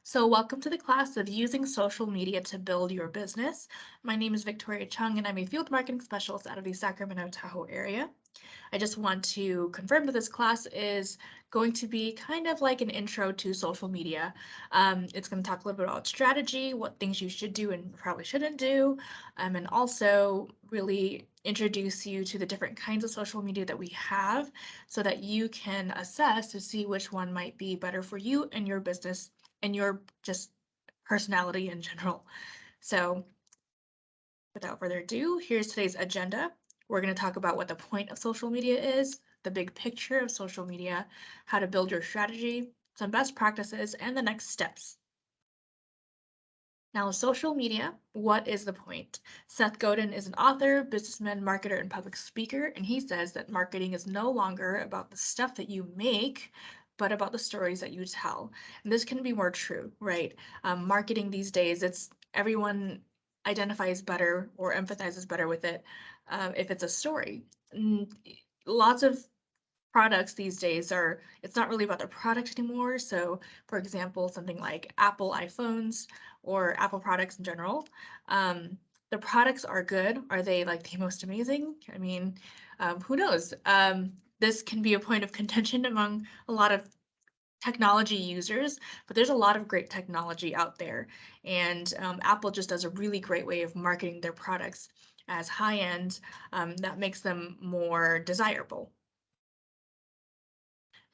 So, welcome to the class of using social media to build your business. My name is Victoria Chung, and I'm a field marketing specialist out of the Sacramento Tahoe area. I just want to confirm that this class is going to be kind of like an intro to social media. It's going to talk a little bit about strategy, what things you should do and probably shouldn't do, and also really introduce you to the different kinds of social media that we have so that you can assess to see which one might be better for you and your business and your just personality in general. So without further ado, here's today's agenda. We're going to talk about what the point of social media is, the big picture of social media, how to build your strategy, some best practices, and the next steps. Now, social media, what is the point? Seth Godin is an author, businessman, marketer, and public speaker, and he says that marketing is no longer about the stuff that you make, but about the stories that you tell. And this can be more true, right? Marketing these days, it's everyone identifies better or empathizes better with it if it's a story. Lots of products these days are, it's not really about the product anymore. So, for example, something like Apple iPhones or Apple products in general, the products are good. Are they like the most amazing? I mean, who knows? This can be a point of contention among a lot of technology users, but there's a lot of great technology out there. And Apple just does a really great way of marketing their products as high end that makes them more desirable.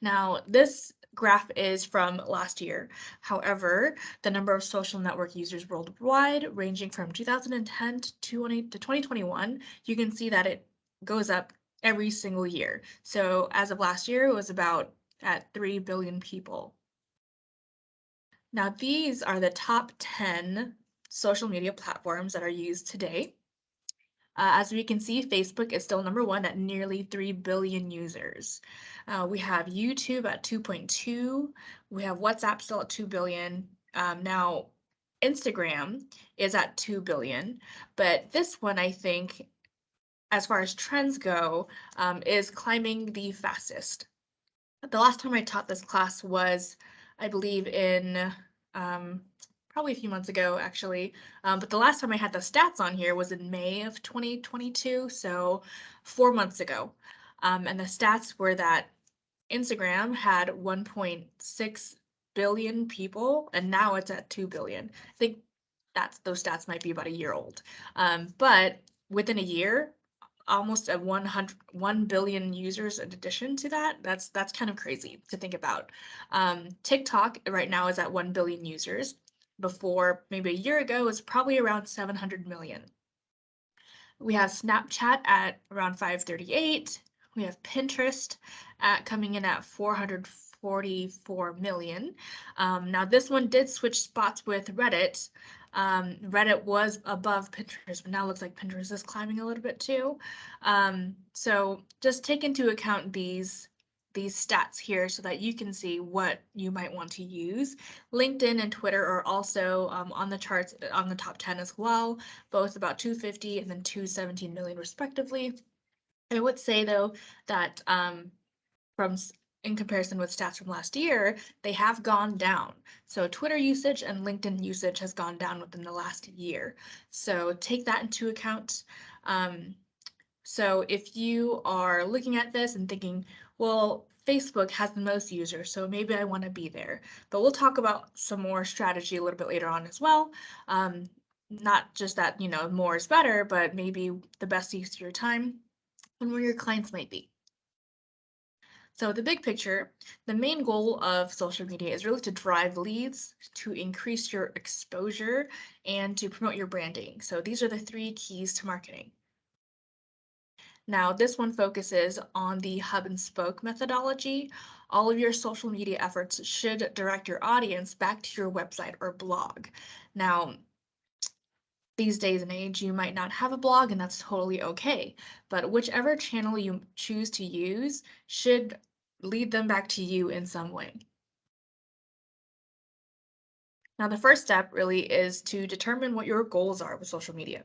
Now, this graph is from last year. However, the number of social network users worldwide, ranging from 2010 to 2021, you can see that it goes up every single year. So as of last year, it was about at 3 billion people. Now, these are the top 10 social media platforms that are used today. As we can see, Facebook is still number one at nearly 3 billion users. We have YouTube at 2.2. We have WhatsApp still at 2 billion. Now, Instagram is at 2 billion, but this one, I think, as far as trends go, is climbing the fastest. The last time I taught this class was, I believe, in probably a few months ago, actually. But the last time I had the stats on here was in May of 2022, so 4 months ago. And the stats were that Instagram had 1.6 billion people, and now it's at 2 billion. I think those stats might be about a year old. But within a year, almost a 1 billion users in addition to that. That's kind of crazy to think about. TikTok right now is at 1 billion users. Before maybe a year ago, it was probably around 700 million. We have Snapchat at around 538. We have Pinterest coming in at 444 million. Now this one did switch spots with Reddit. Reddit was above Pinterest, but now it looks like Pinterest is climbing a little bit too. So just take into account these stats here so that you can see what you might want to use. LinkedIn and Twitter are also on the charts on the top 10 as well, both about 250 and then 217 million respectively. I would say though that from in comparison with stats from last year, they have gone down. So Twitter usage and LinkedIn usage has gone down within the last year. So take that into account. So if you are looking at this and thinking, well, Facebook has the most users, so maybe I want to be there. But we'll talk about some more strategy a little bit later on as well. Not just that, more is better, but maybe the best use of your time and where your clients might be. So the big picture, the main goal of social media is really to drive leads, to increase your exposure, and to promote your branding. So these are the 3 keys to marketing. Now, this one focuses on the hub and spoke methodology. All of your social media efforts should direct your audience back to your website or blog. Now, these days and age, you might not have a blog, and that's totally okay. But whichever channel you choose to use should lead them back to you in some way. Now, the first step really is to determine what your goals are with social media.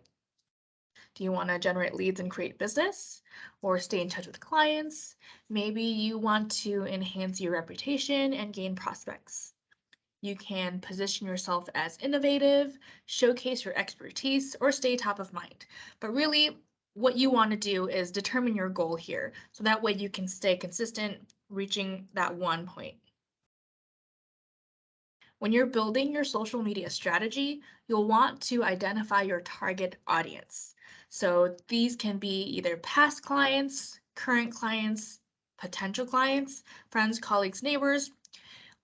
Do you want to generate leads and create business or stay in touch with clients? Maybe you want to enhance your reputation and gain prospects. You can position yourself as innovative, showcase your expertise, or stay top of mind. But really, what you want to do is determine your goal here. So that way you can stay consistent, reaching that one point. When you're building your social media strategy, you'll want to identify your target audience. So these can be either past clients, current clients, potential clients, friends, colleagues, neighbors,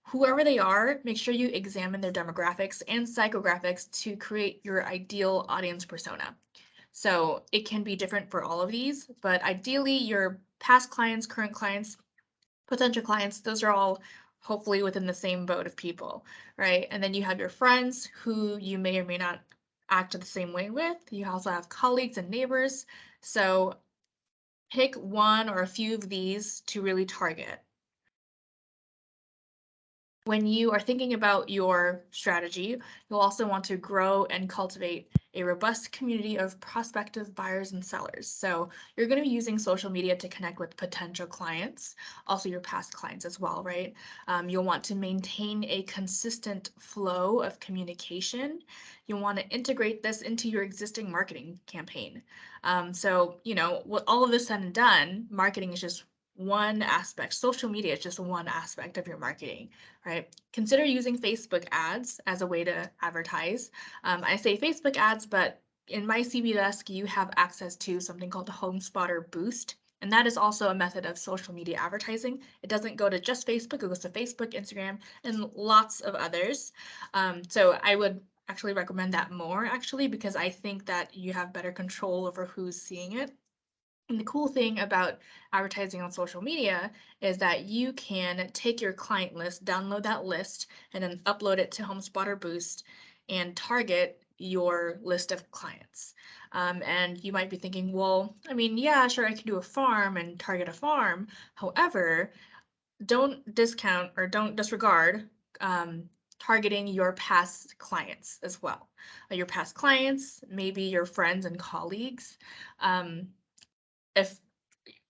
whoever they are. Make sure you examine their demographics and psychographics to create your ideal audience persona. So it can be different for all of these, but ideally your past clients, current clients, potential clients, those are all hopefully within the same boat of people, right? And then you have your friends who you may or may not act the same way with. You also have colleagues and neighbors. So pick one or a few of these to really target. When you are thinking about your strategy, you'll also want to grow and cultivate a robust community of prospective buyers and sellers. So you're going to be using social media to connect with potential clients, also your past clients as well, right? You'll want to maintain a consistent flow of communication. You'll want to integrate this into your existing marketing campaign. So, with all of this said and done, marketing is just one aspect. Social media is just one aspect of your marketing, right? Consider using Facebook ads as a way to advertise. I say Facebook ads, but in my CB Desk, you have access to something called the HomeSpotter Boost. And that is also a method of social media advertising. It doesn't go to just Facebook, it goes to Facebook, Instagram, and lots of others. So I would actually recommend that more, actually, because I think that you have better control over who's seeing it. And the cool thing about advertising on social media is that you can take your client list, download that list, and then upload it to HomeSpotter Boost and target your list of clients. And you might be thinking, well, I mean, yeah, sure, I can do a farm and target a farm. However, don't discount or don't disregard targeting your past clients as well. Your past clients, maybe your friends and colleagues. If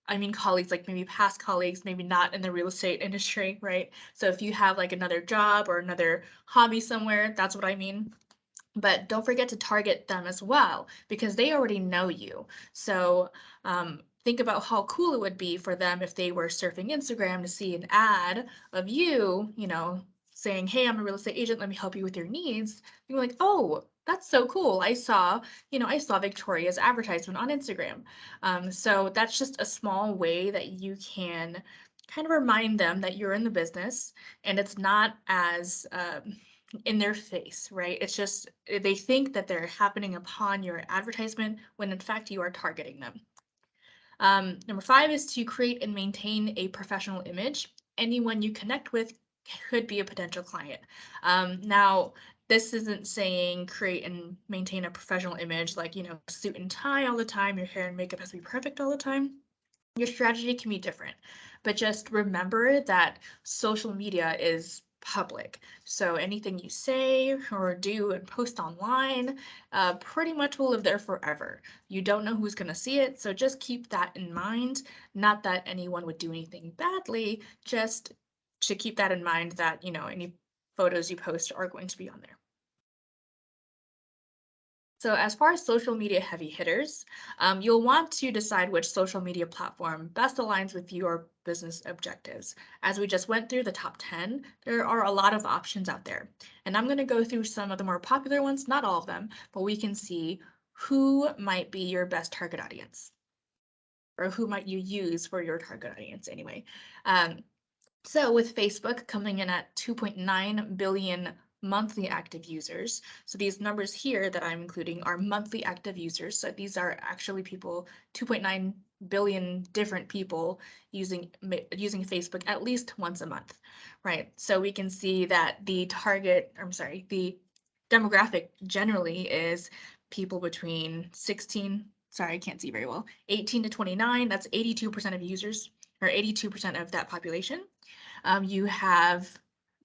I mean colleagues, like maybe past colleagues, maybe not in the real estate industry, right? So if you have like another job or another hobby somewhere, that's what I mean. But don't forget to target them as well because they already know you. So think about how cool it would be for them if they were surfing Instagram to see an ad of you, saying, hey, I'm a real estate agent, let me help you with your needs. You're like, oh, that's so cool. I saw Victoria's advertisement on Instagram. So that's just a small way that you can kind of remind them that you're in the business and it's not as in their face, right? It's just they think that they're happening upon your advertisement when in fact you are targeting them. Number 5 is to create and maintain a professional image. Anyone you connect with could be a potential client. Now, this isn't saying create and maintain a professional image like, suit and tie all the time, your hair and makeup has to be perfect all the time. Your strategy can be different, but just remember that social media is public. So anything you say or do and post online pretty much will live there forever. You don't know who's going to see it, so just keep that in mind. Not that anyone would do anything badly, just to keep that in mind that, any photos you post are going to be on there. So as far as social media heavy hitters, you'll want to decide which social media platform best aligns with your business objectives. As we just went through the top 10, there are a lot of options out there. And I'm going to go through some of the more popular ones, not all of them, but we can see who might be your best target audience or who might you use for your target audience anyway. So with Facebook coming in at 2.9 billion monthly active users. So these numbers here that I'm including are monthly active users. So these are actually people, 2.9 billion different people using Facebook at least once a month, right? So we can see that the demographic generally is people between 18 to 29, that's 82% of users or 82% of that population. You have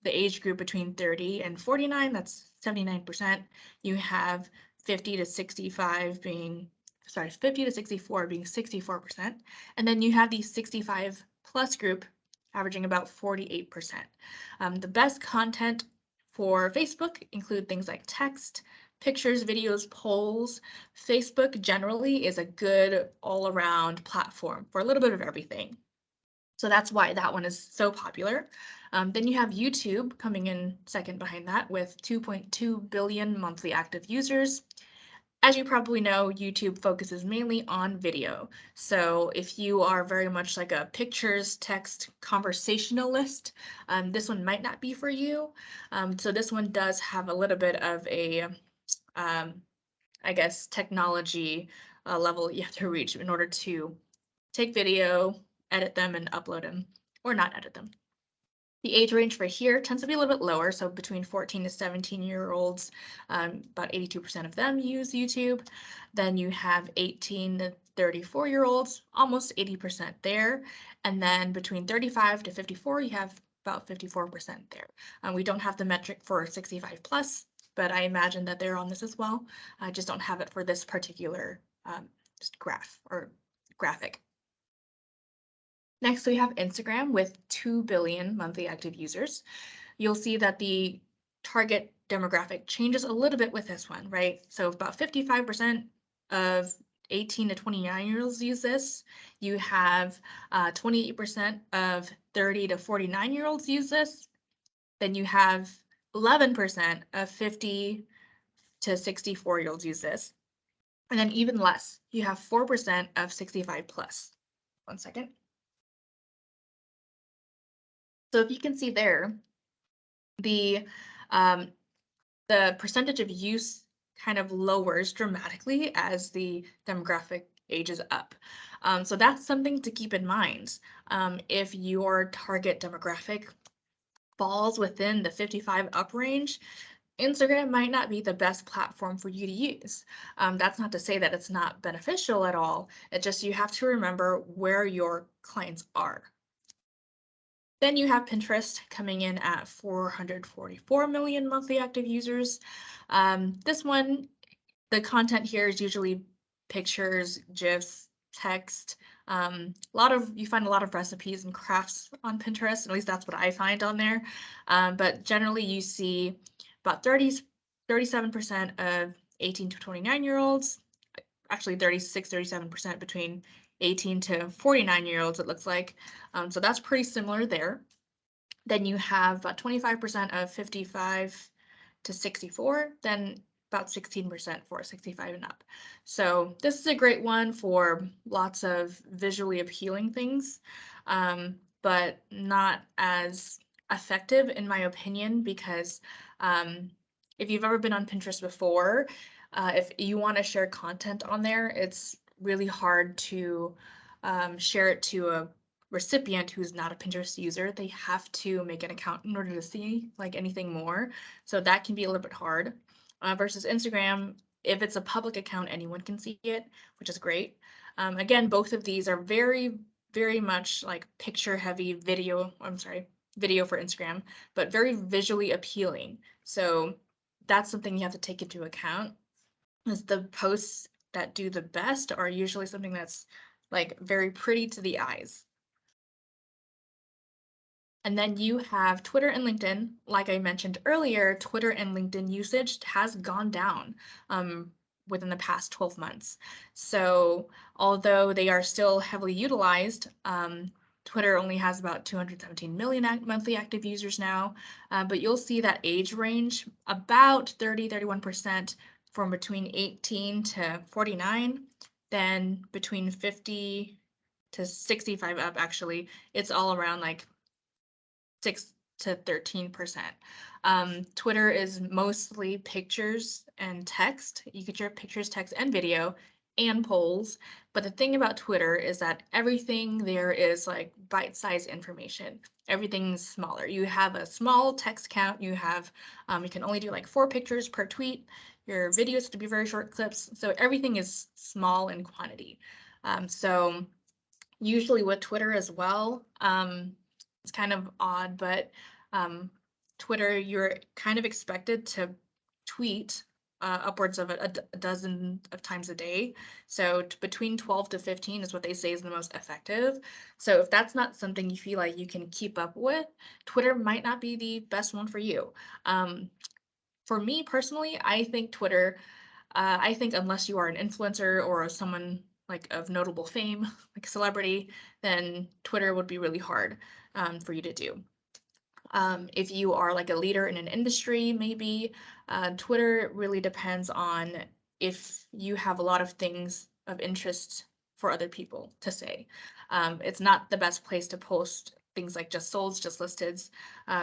the age group between 30 and 49, that's 79%. You have 50 to 65 being, 50 to 64 being 64%. And then you have the 65 plus group averaging about 48%. The best content For Facebook, include things like text, pictures, videos, polls. Facebook generally is a good all-around platform for a little bit of everything. So that's why that one is so popular. Then you have YouTube coming in second behind that with 2.2 billion monthly active users. As you probably know, YouTube focuses mainly on video. So if you are very much like a pictures, text, conversationalist, this one might not be for you. So this one does have a little bit of a, I guess, technology level you have to reach in order to take video, edit them, and upload them, or not edit them. The age range for here tends to be a little bit lower, so between 14 to 17-year-olds, about 82% of them use YouTube. Then you have 18 to 34-year-olds, almost 80% there. And then between 35 to 54, you have about 54% there. We don't have the metric for 65 plus, but I imagine that they're on this as well. I just don't have it for this particular just graph or graphic. Next, we have Instagram with 2 billion monthly active users. You'll see that the target demographic changes a little bit with this one, right? So about 55% of 18 to 29-year-olds use this. You have 28% of 30 to 49-year-olds use this. Then you have 11% of 50 to 64-year-olds use this. And then even less, you have 4% of 65 plus. One second. So if you can see there, the percentage of use kind of lowers dramatically as the demographic ages up. So that's something to keep in mind. If your target demographic falls within the 55 up range, Instagram might not be the best platform for you to use. That's not to say that it's not beneficial at all. It's just you have to remember where your clients are. Then you have Pinterest coming in at 444 million monthly active users. This one, the content here is usually pictures, GIFs, text. You find a lot of recipes and crafts on Pinterest. At least that's what I find on there. But generally you see about 37% of 18 to 29-year-olds, actually 37% between 18 to 49-year-olds, it looks like. So that's pretty similar there. Then you have about 25% of 55 to 64, then about 16% for 65 and up. So this is a great one for lots of visually appealing things, but not as effective in my opinion, because if you've ever been on Pinterest before, if you want to share content on there, it's really hard to share it to a recipient who's not a Pinterest user. They have to make an account in order to see like anything more. So that can be a little bit hard. Versus Instagram, if it's a public account, anyone can see it, which is great. Again, both of these are very, very much like picture heavy video. Video for Instagram, but very visually appealing. So that's something you have to take into account. Is the posts that do the best are usually something that's like very pretty to the eyes. And then you have Twitter and LinkedIn. Like I mentioned earlier, Twitter and LinkedIn usage has gone down within the past 12 months. So although they are still heavily utilized, Twitter only has about 217 million monthly active users now, but you'll see that age range about 31% from between 18 to 49, then between 50 to 65 up, actually, it's all around like 6 to 13%. Twitter is mostly pictures and text. You get your pictures, text, and video, and polls. But the thing about Twitter is that everything there is like bite-sized information. Everything's smaller. You have a small text count. You have, you can only do like 4 pictures per tweet. Your videos have to be very short clips. So everything is small in quantity. So usually with Twitter as well, it's kind of odd, but Twitter, you're kind of expected to tweet upwards of a dozen of times a day. So between 12 to 15 is what they say is the most effective. So if that's not something you feel like you can keep up with, Twitter might not be the best one for you. For me personally, I think Twitter, I think unless you are an influencer or someone like of notable fame, like a celebrity, then Twitter would be really hard for you to do. If you are like a leader in an industry, maybe Twitter really depends on if you have a lot of things of interest for other people to say. It's not the best place to post things like just solds, just listeds,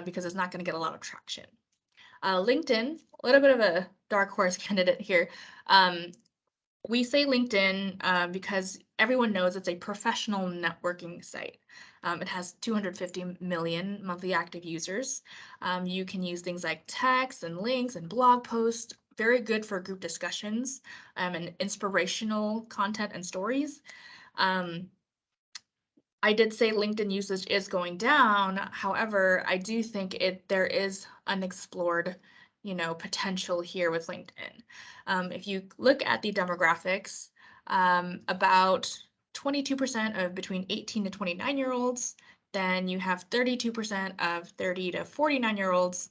because it's not going to get a lot of traction. LinkedIn, a little bit of a dark horse candidate here. We say LinkedIn because everyone knows it's a professional networking site. It has 250 million monthly active users. You can use things like text and links and blog posts, very good for group discussions and inspirational content and stories. I did say LinkedIn usage is going down. However, I do think there is unexplored, potential here with LinkedIn. If you look at the demographics, about 22% of between 18 to 29-year-olds, then you have 32% of 30 to 49-year-olds.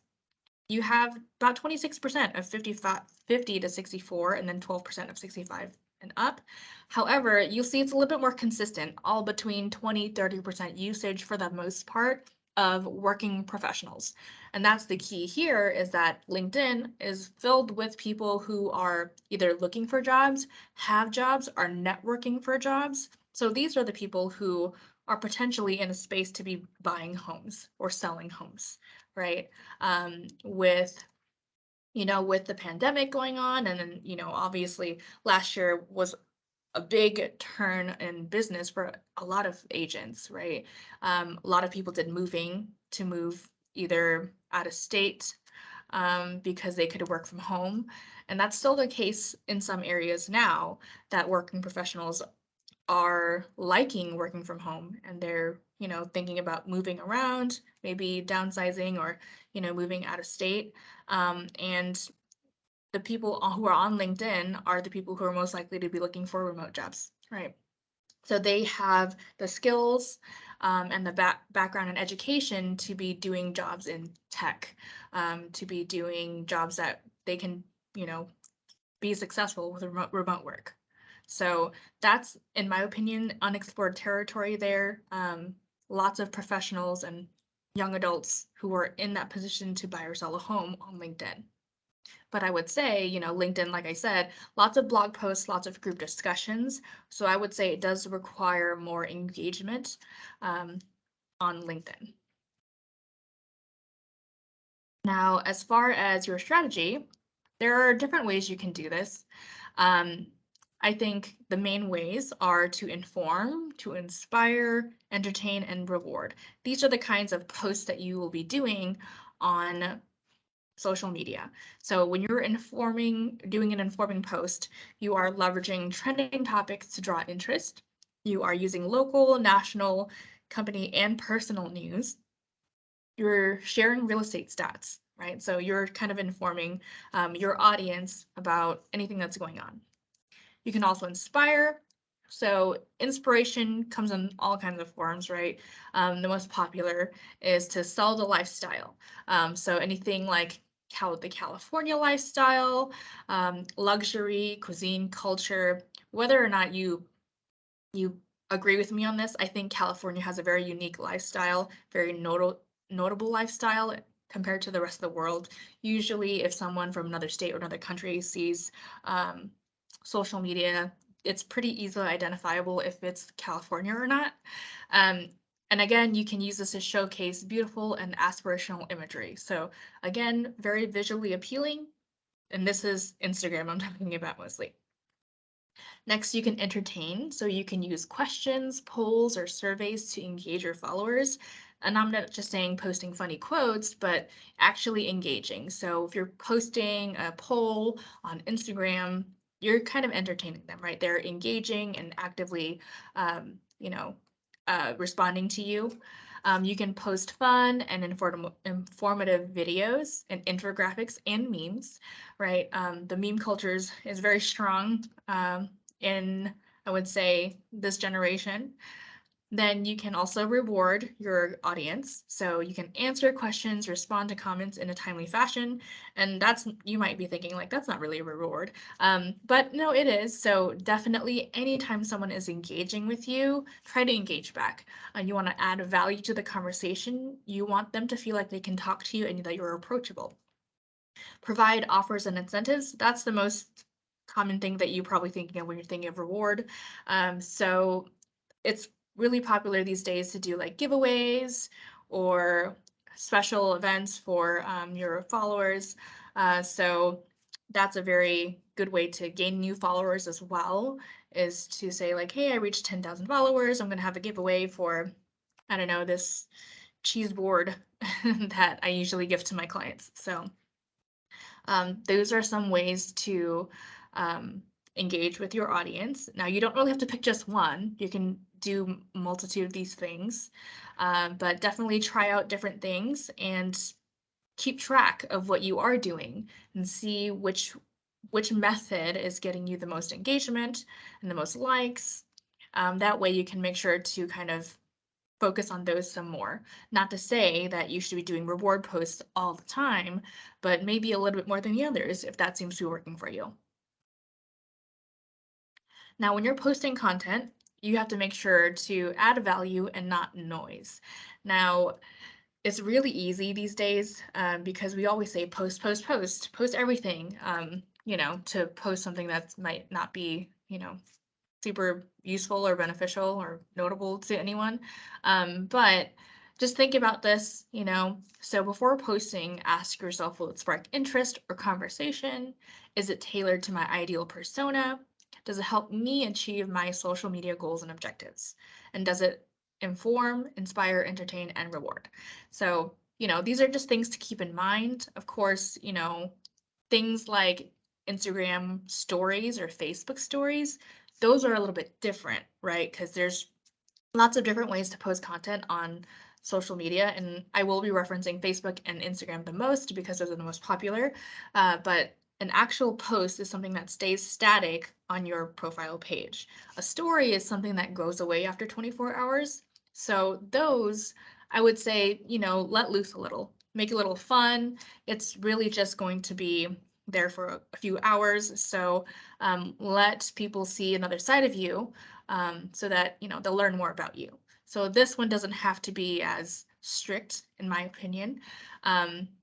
You have about 26% of 50 to 64, and then 12% of 65 and up. However, you'll see it's a little bit more consistent, all between 20-30% usage for the most part of working professionals. And that's the key here, is that LinkedIn is filled with people who are either looking for jobs, have jobs, are networking for jobs. So these are the people who are potentially in a space to be buying homes or selling homes, right? With with the pandemic going on, and then obviously last year was a big turn in business for a lot of agents, right? A lot of people did moving to move either out of state because they could work from home, and that's still the case in some areas now, that working professionals are liking working from home, and they're thinking about moving around, maybe downsizing, or moving out of state. And the people who are on LinkedIn are the people who are most likely to be looking for remote jobs, right? So they have the skills and the background and education to be doing jobs in tech, to be doing jobs that they can be successful with remote work. So that's, in my opinion, unexplored territory there. Lots of professionals and young adults who are in that position to buy or sell a home on LinkedIn. But I would say, LinkedIn, like I said, lots of blog posts, lots of group discussions. So I would say it does require more engagement on LinkedIn. Now, as far as your strategy, there are different ways you can do this. I think the main ways are to inform, to inspire, entertain, and reward. These are the kinds of posts that you will be doing on social media. So when you're doing an informing post, you are leveraging trending topics to draw interest. You are using local, national, company, and personal news. You're sharing real estate stats, right? So you're kind of informing your audience about anything that's going on. You can also inspire. So inspiration comes in all kinds of forms, right? The most popular is to sell the lifestyle. So anything like the California lifestyle, luxury, cuisine, culture, whether or not you agree with me on this, I think California has a very unique lifestyle, very notable lifestyle compared to the rest of the world. Usually, if someone from another state or another country sees social media, it's pretty easily identifiable if it's California or not. And again, you can use this to showcase beautiful and aspirational imagery. So again, very visually appealing. And this is Instagram I'm talking about mostly. Next, you can entertain. So you can use questions, polls, or surveys to engage your followers. And I'm not just saying posting funny quotes, but actually engaging. So if you're posting a poll on Instagram, you're kind of entertaining them, right? They're engaging and actively, responding to you. You can post fun and informative videos and infographics and memes, right? The meme culture is very strong in, I would say, this generation. Then you can also reward your audience. So you can answer questions, respond to comments in a timely fashion. And that's, you might be thinking like, that's not really a reward. But no, it is. So definitely anytime someone is engaging with you, try to engage back. You want to add value to the conversation. You want them to feel like they can talk to you and that you're approachable. Provide offers and incentives. That's the most common thing that you're probably thinking of when you're thinking of reward. So it's really popular these days to do like giveaways or special events for your followers. So that's a very good way to gain new followers as well, is to say like, hey, I reached 10,000 followers. I'm going to have a giveaway for, I don't know, this cheese board that I usually give to my clients. So those are some ways to engage with your audience. Now, you don't really have to pick just one. You can do multitude of these things, but definitely try out different things and keep track of what you are doing and see which method is getting you the most engagement and the most likes. That way you can make sure to kind of focus on those some more. Not to say that you should be doing reward posts all the time, but maybe a little bit more than the others if that seems to be working for you. Now, when you're posting content, you have to make sure to add value and not noise. Now, it's really easy these days because we always say post, post, post, post everything, to post something that might not be, super useful or beneficial or notable to anyone. But just think about this, so before posting, ask yourself, will it spark interest or conversation? Is it tailored to my ideal persona? Does it help me achieve my social media goals and objectives? And does it inform, inspire, entertain, and reward? So, these are just things to keep in mind. Of course, things like Instagram stories or Facebook stories, those are a little bit different, right? Because there's lots of different ways to post content on social media, and I will be referencing Facebook and Instagram the most because those are the most popular. But an actual post is something that stays static on your profile page. A story is something that goes away after 24 hours. So those, I would say, let loose a little, make it a little fun. It's really just going to be there for a few hours. So let people see another side of you so that they'll learn more about you. So this one doesn't have to be as strict, in my opinion,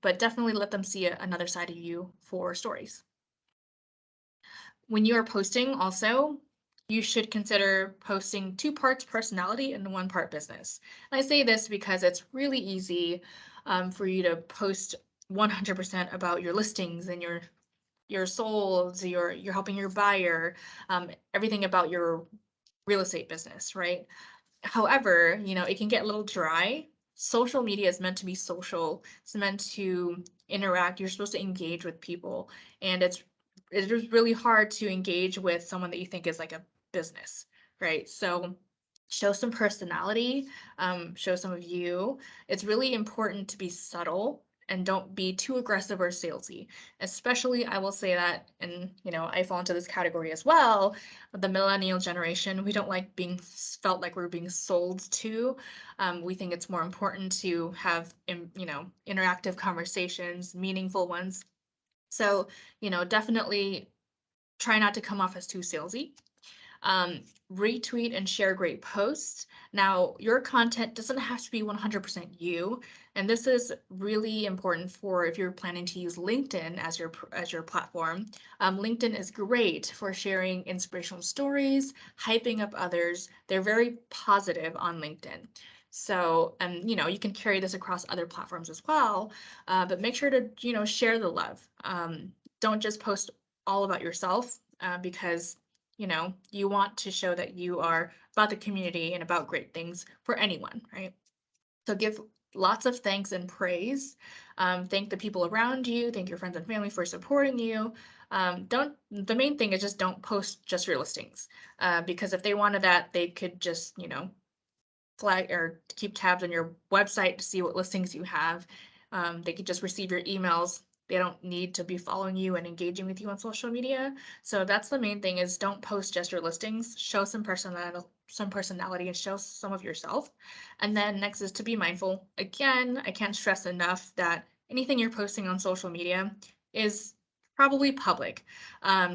but definitely let them see another side of you for stories. When you are posting, also, you should consider posting 2 parts personality and 1 part business. And I say this because it's really easy for you to post 100% about your listings and your souls, you're helping your buyer, everything about your real estate business, right? However, it can get a little dry. Social media is meant to be social. It's meant to interact. You're supposed to engage with people, and it is really hard to engage with someone that you think is like a business, right? So show some personality, show some of you. It's really important to be subtle and don't be too aggressive or salesy. Especially, I will say that, and I fall into this category as well. The millennial generation, we don't like being felt like we're being sold to. We think it's more important to have, interactive conversations, meaningful ones. So, definitely try not to come off as too salesy. Retweet and share great posts. Now, your content doesn't have to be 100% you, and this is really important for if you're planning to use LinkedIn as your platform. LinkedIn is great for sharing inspirational stories, hyping up others. They're very positive on LinkedIn. So, you can carry this across other platforms as well, but make sure to, share the love. Don't just post all about yourself because you want to show that you are about the community and about great things for anyone, right? So give lots of thanks and praise. Thank the people around you. Thank your friends and family for supporting you. The main thing is just don't post just your listings because if they wanted that, they could just, flag or keep tabs on your website to see what listings you have. They could just receive your emails. They don't need to be following you and engaging with you on social media. So that's the main thing, is don't post just your listings, show some personality and show some of yourself. And then next is to be mindful. Again, I can't stress enough that anything you're posting on social media is probably public.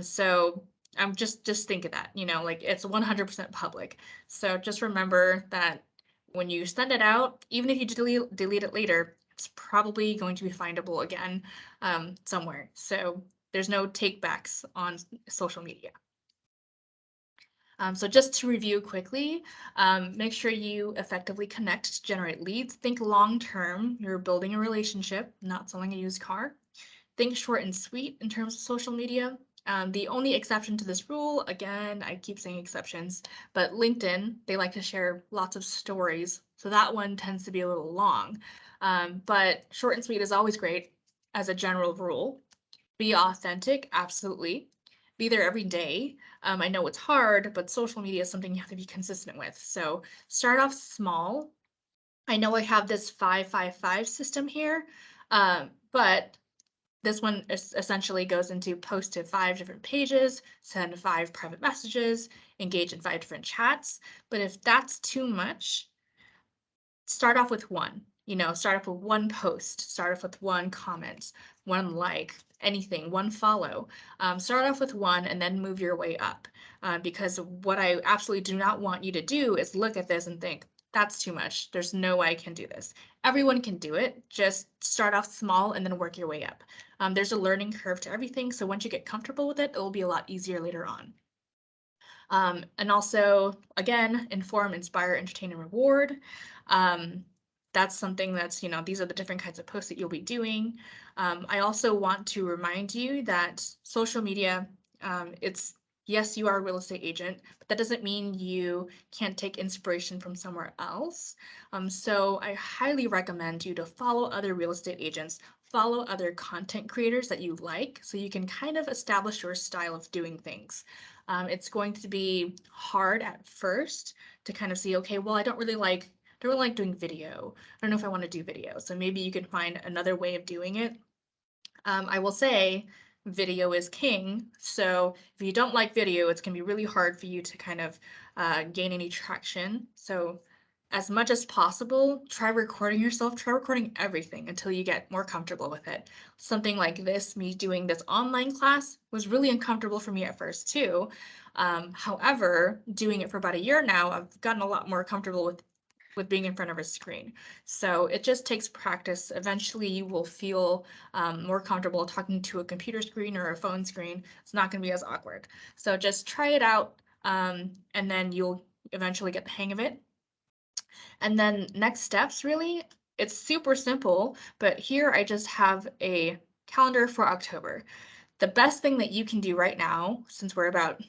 So I'm just think of that, like it's 100% public. So just remember that when you send it out, even if you delete it later, it's probably going to be findable again somewhere. So there's no take backs on social media. So just to review quickly, make sure you effectively connect to generate leads. Think long term. You're building a relationship, not selling a used car. Think short and sweet in terms of social media. The only exception to this rule, again, I keep saying exceptions, but LinkedIn, they like to share lots of stories. So that one tends to be a little long. But short and sweet is always great as a general rule. Be authentic, absolutely. Be there every day. I know it's hard, but social media is something you have to be consistent with. So start off small. I know I have this 5-5-5 system here, but this one essentially goes into post to 5 different pages, send 5 private messages, engage in 5 different chats. But if that's too much, start off with one. Start off with one post, start off with one comment, one like, anything, one follow. Start off with one and then move your way up. Because what I absolutely do not want you to do is look at this and think, that's too much. There's no way I can do this. Everyone can do it. Just start off small and then work your way up. There's a learning curve to everything. So once you get comfortable with it, it'll be a lot easier later on. And also, again, inform, inspire, entertain, and reward. That's something that's, these are the different kinds of posts that you'll be doing. I also want to remind you that social media, yes, you are a real estate agent, but that doesn't mean you can't take inspiration from somewhere else. So I highly recommend you to follow other real estate agents, follow other content creators that you like, so you can kind of establish your style of doing things. It's going to be hard at first to kind of see, okay, well, I don't really like doing video. I don't know if I want to do video. So maybe you could find another way of doing it. I will say video is king. So if you don't like video, it's going to be really hard for you to kind of gain any traction. So as much as possible, try recording yourself, try recording everything until you get more comfortable with it. Something like this, me doing this online class, was really uncomfortable for me at first too. However, doing it for about a year now, I've gotten a lot more comfortable with being in front of a screen. So it just takes practice. Eventually you will feel more comfortable talking to a computer screen or a phone screen. It's not going to be as awkward. So just try it out and then you'll eventually get the hang of it. And then next steps, really, it's super simple, but here I just have a calendar for October. The best thing that you can do right now, since we're about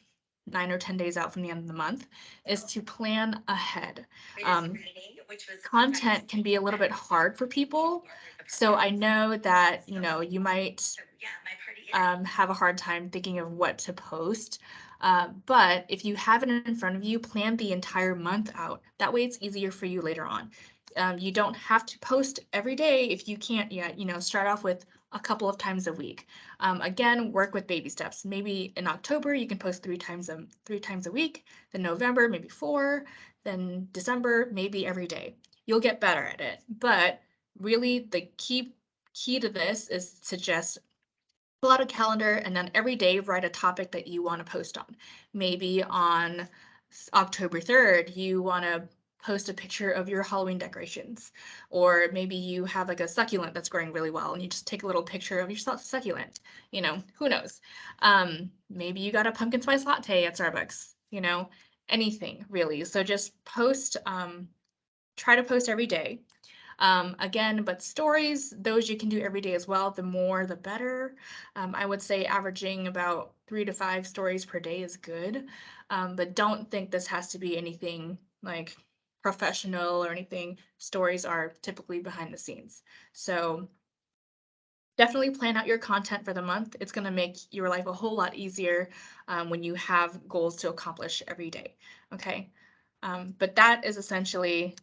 9 or 10 days out from the end of the month, is to plan ahead. Content can be a little bit hard for people. So I know that, you might have a hard time thinking of what to post. But if you have it in front of you, plan the entire month out. That way it's easier for you later on. You don't have to post every day if you can't yet, start off with a couple of times a week. Again, work with baby steps. Maybe in October, you can post 3 times a week, then November, maybe 4, then December, maybe every day. You'll get better at it. But really the key to this is to just pull out a calendar and then every day write a topic that you want to post on. Maybe on October 3rd, you want to post a picture of your Halloween decorations. Or maybe you have like a succulent that's growing really well and you just take a little picture of your succulent. Who knows? Maybe you got a pumpkin spice latte at Starbucks, anything really. So just post, try to post every day. Again, but stories, those you can do every day as well. The more, the better. I would say averaging about 3 to 5 stories per day is good. But don't think this has to be anything like professional or anything. Stories are typically behind the scenes. So definitely plan out your content for the month. It's going to make your life a whole lot easier when you have goals to accomplish every day. Okay. But that is essentially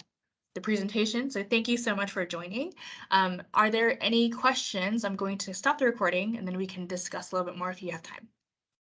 the presentation. So thank you so much for joining. Are there any questions? I'm going to stop the recording and then we can discuss a little bit more if you have time.